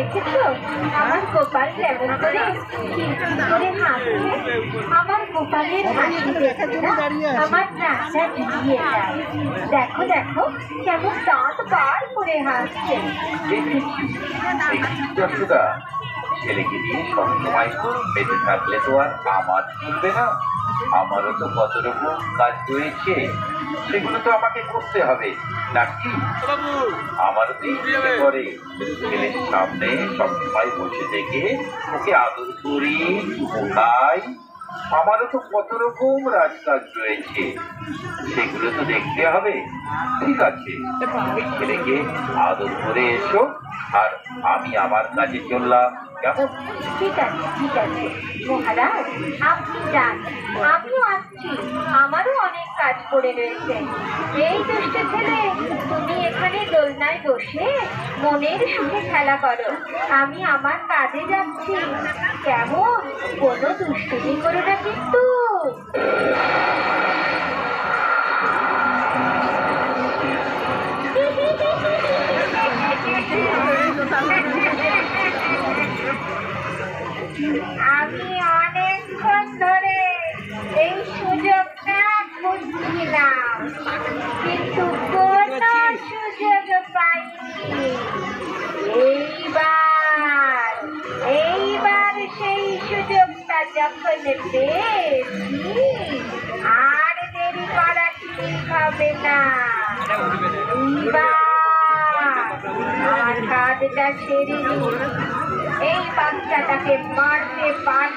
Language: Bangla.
দেখেছো আমার গোপাল কেমন করে করে হাসছে? আমার গোপালের হাসি দেখে না আমার প্রাণটা জুড়িয়ে যায়। দেখো দেখো কেমন দাঁত বার করে হাসছে। ছেলেকে নিয়ে সবসময় বেঁচে থাকলে তো আর আমার চলবে না। আমারও তো কত রকম কাজ রয়েছে, সেগুলো তো আমাকে করতে হবে নাকি? আমারও তো ইচ্ছে করে ছেলের সামনে সবসময় বসে থেকে ওকে আদর করি, খাই। আমারও তো কত রকম রাজকাজ রয়েছে, সেগুলো তো দেখতে হবে। ঠিক আছে, তুমি ছেলেকে আদর করে এসো, আর আমি আমার কাজে চললাম। কেমন? ঠিক আছে ঠিক আছে মহারাজ, আপনি যান, আমিও আসছি। আমারও অনেক কাজ পড়ে রয়েছে। এই দুষ্ট ছেলে, তুমি এখানে দোলনায় বসে মনের সুখে খেলা করো, আমি আমার কাজে যাচ্ছি। কেমন? কোনো দুষ্টুমি করো না কিন্তু। আমি অনেকক্ষণ ধরে এই সুযোগটা খুঁজছিলাম, কিন্তু কোনো সুযোগ পাইনি। এইবার সেই সুযোগটা যখন পেয়েছি, আর দেরি করা ঠিক হবে না। আমার কাজটা সেরে এই বাচ্চাটাকে মারতে পার